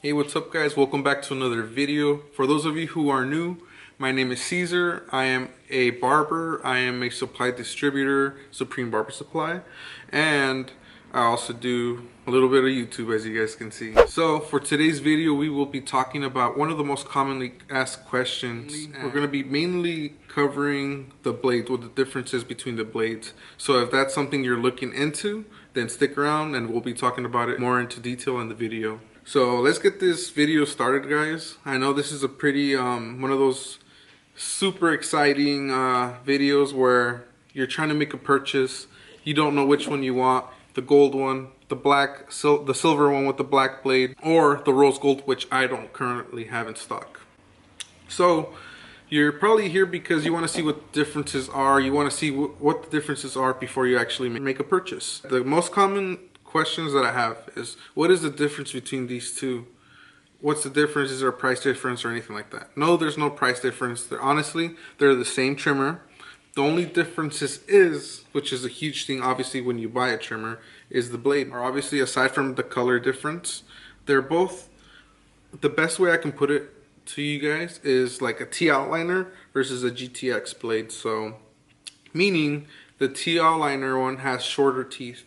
Hey, what's up guys? Welcome back to another video. For those of you who are new, my name is Cesar. I am a barber. I am a supply distributor, Supreme Barber Supply, and I also do a little bit of YouTube, as you guys can see. So for today's video, we will be talking about one of the most commonly asked questions. We're going to be mainly covering the blades, what the differences between the blades. So if that's something you're looking into, then stick around and we'll be talking about it more into detail in the video. So let's get this video started, guys. I know this is a pretty one of those super exciting videos where you're trying to make a purchase, you don't know which one you want, the gold one, the the silver one with the black blade, or the rose gold, which I don't currently have in stock. So you're probably here because you want to see what differences are. You want to see what the differences are before you actually make a purchase. The most common questions that I have is, what is the difference between these two? What's the difference? Is there a price difference or anything like that? No, there's no price difference. They're the same trimmer. The only difference is, which is a huge thing obviously when you buy a trimmer, is the blade. Or obviously, aside from the color difference, they're both, the best way I can put it to you guys is like a T outliner versus a GTX blade. So meaning the T outliner one has shorter teeth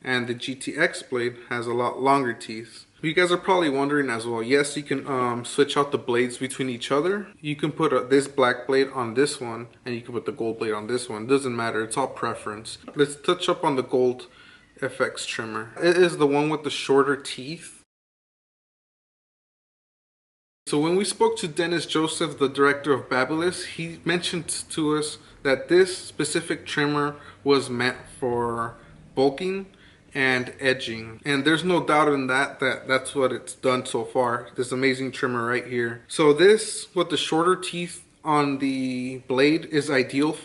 and the GTX blade has a lot longer teeth. You guys are probably wondering as well, yes, you can switch out the blades between each other. You can put this black blade on this one and you can put the gold blade on this one. Doesn't matter, it's all preference. Let's touch up on the gold FX trimmer. It is the one with the shorter teeth. So when we spoke to Dennis Joseph, the director of Babyliss, he mentioned to us that this specific trimmer was meant for bulking and edging, and there's no doubt in that's what it's done so far. This amazing trimmer right here. So this, with the shorter teeth on the blade, is ideal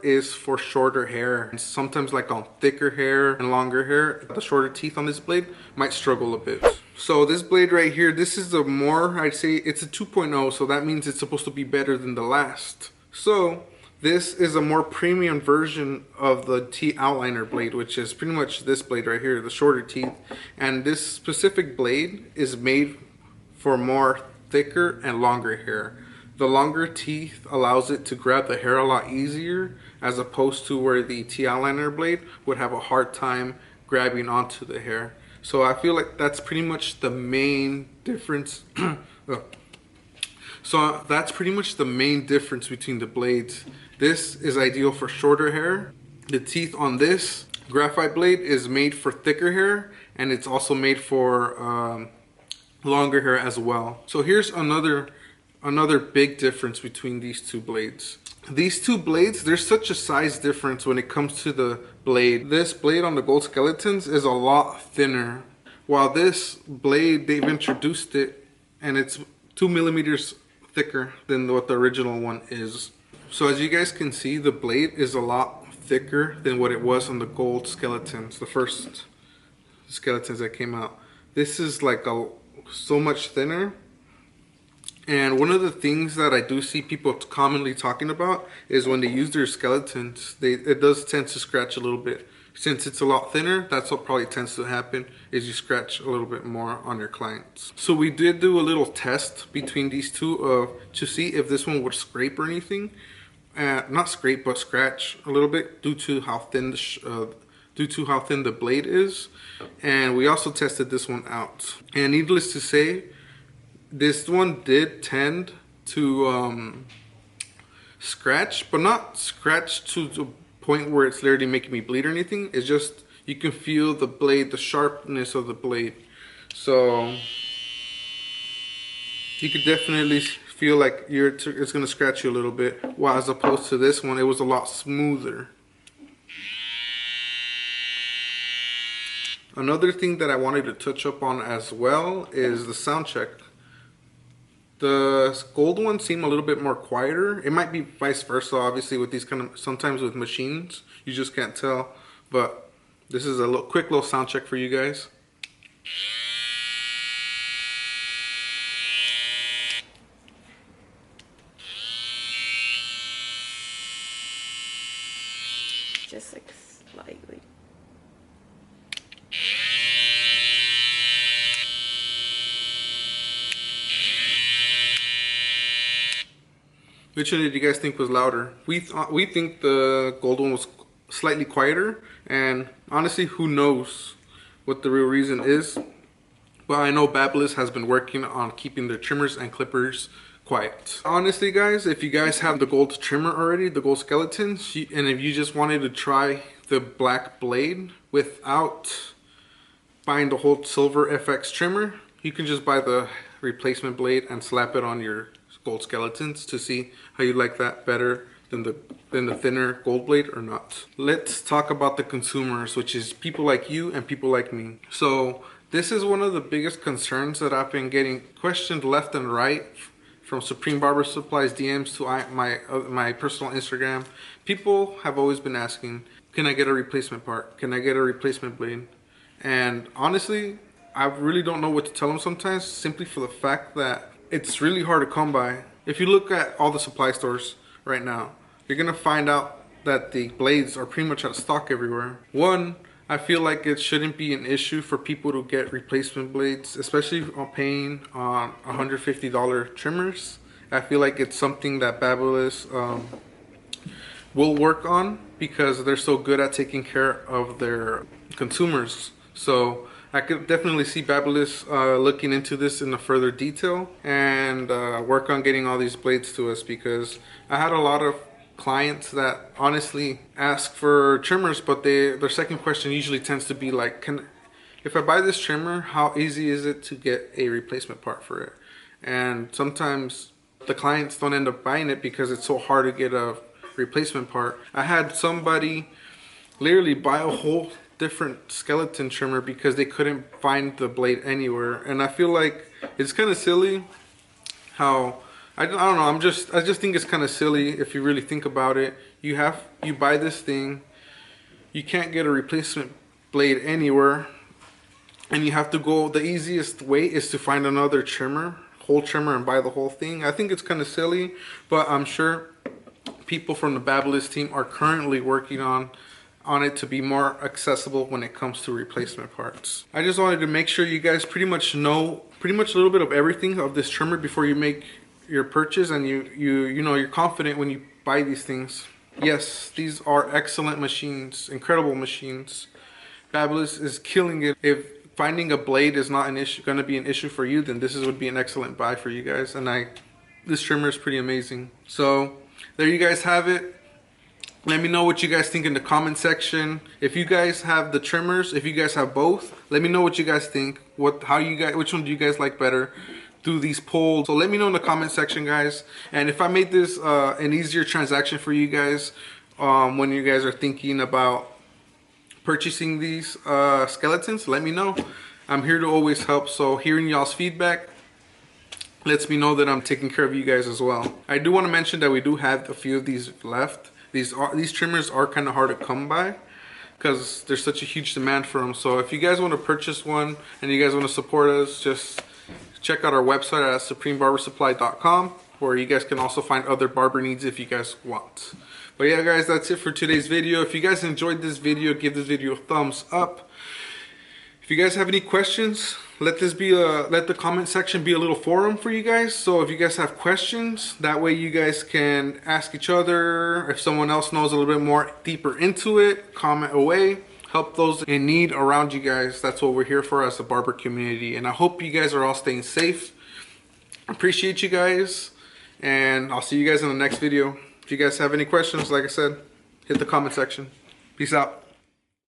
is for shorter hair, and sometimes like on thicker hair and longer hair, the shorter teeth on this blade might struggle a bit. So this blade right here, this is I'd say it's a 2.0, so that means it's supposed to be better than the last. So this is a more premium version of the T outliner blade, which is pretty much this blade right here, the shorter teeth. And this specific blade is made for more thicker and longer hair. The longer teeth allows it to grab the hair a lot easier, as opposed to where the T outliner blade would have a hard time grabbing onto the hair. So I feel like that's pretty much the main difference. So that's pretty much the main difference between the blades. This is ideal for shorter hair. The teeth on this graphite blade is made for thicker hair, and it's also made for longer hair as well. So here's another big difference between these two blades. These two blades, there's such a size difference when it comes to the blade. This blade on the gold skeletons is a lot thinner, while this blade, they've introduced it and it's 2 millimeters thicker than what the original one is. So as you guys can see, the blade is a lot thicker than what it was on the gold skeletons, the first skeletons that came out. This is like so much thinner. And one of the things that I do see people commonly talking about is when they use their skeletons, it does tend to scratch a little bit. Since it's a lot thinner, that's what probably tends to happen, is you scratch a little bit more on your clients. So we did do a little test between these two to see if this one would scrape or anything. Not scrape, but scratch a little bit due to how thin the blade is. And we also tested this one out. And needless to say, this one did tend to scratch, but not scratch to the point where it's literally making me bleed or anything. It's just, you can feel the blade, the sharpness of the blade. So you could definitely feel like it's gonna scratch you a little bit, while as opposed to this one, it was a lot smoother. Another thing that I wanted to touch up on as well is the sound check. The gold one seemed a little bit more quieter. It might be vice versa, obviously, with these sometimes with machines, you just can't tell. But this is a quick little sound check for you guys. Just like slightly. Which one did you guys think was louder? We think the gold one was slightly quieter, and honestly, who knows what the real reason is. But I know Babyliss has been working on keeping their trimmers and clippers quiet. Honestly, guys, if you guys have the gold trimmer already, the gold skeleton, and if you just wanted to try the black blade without buying the whole silver FX trimmer, you can just buy the replacement blade and slap it on your gold skeletons to see how you like that better than the thinner gold blade or not. Let's talk about the consumers, which is people like you and people like me. So this is one of the biggest concerns that I've been getting questioned left and right from Supreme Barber Supplies DMs to my personal Instagram. People have always been asking, can I get a replacement part? Can I get a replacement blade? And honestly, I really don't know what to tell them sometimes, simply for the fact that it's really hard to come by. If you look at all the supply stores right now, you're gonna find out that the blades are pretty much out of stock everywhere. One, I feel like it shouldn't be an issue for people to get replacement blades, especially on paying on $150 trimmers. I feel like it's something that Babyliss will work on because they're so good at taking care of their consumers. So I could definitely see Babyliss looking into this in a further detail and work on getting all these blades to us, because I had a lot of clients that honestly ask for trimmers, but their second question usually tends to be like, if I buy this trimmer, how easy is it to get a replacement part for it? And sometimes the clients don't end up buying it because it's so hard to get a replacement part. I had somebody literally buy a whole different skeleton trimmer because they couldn't find the blade anywhere, and I feel like it's kind of silly how I don't know, I just think it's kind of silly if you really think about it. You buy this thing, you can't get a replacement blade anywhere, and you have to go, the easiest way is to find another whole trimmer, and buy the whole thing. I think it's kind of silly, but I'm sure people from the Babyliss team are currently working on it to be more accessible when it comes to replacement parts. I just wanted to make sure you guys pretty much know a little bit of everything of this trimmer before you make your purchase, and you know, you're confident when you buy these things. Yes, these are excellent machines, incredible machines. Babyliss is killing it. If finding a blade is not going to be an issue for you, then this would be an excellent buy for you guys. And this trimmer is pretty amazing. So there you guys have it. Let me know what you guys think in the comment section. If you guys have the trimmers, if you guys have both, let me know what you guys think. Which one do you guys like better? Do these polls. So let me know in the comment section, guys. And if I made this an easier transaction for you guys when you guys are thinking about purchasing these skeletons, let me know. I'm here to always help. So hearing y'all's feedback lets me know that I'm taking care of you guys as well. I do want to mention that we do have a few of these left. These trimmers are kind of hard to come by because there's such a huge demand for them. So if you guys want to purchase one and you guys want to support us, just check out our website at supremebarbersupply.com, where you guys can also find other barber needs if you guys want. But yeah, guys, that's it for today's video. If you guys enjoyed this video, give this video a thumbs up. If you guys have any questions, let the comment section be a little forum for you guys. So if you guys have questions, that way you guys can ask each other. If someone else knows a little bit more deeper into it, comment away. Help those in need around you guys. That's what we're here for as a barber community. And I hope you guys are all staying safe. Appreciate you guys, and I'll see you guys in the next video. If you guys have any questions, like I said, hit the comment section. Peace out.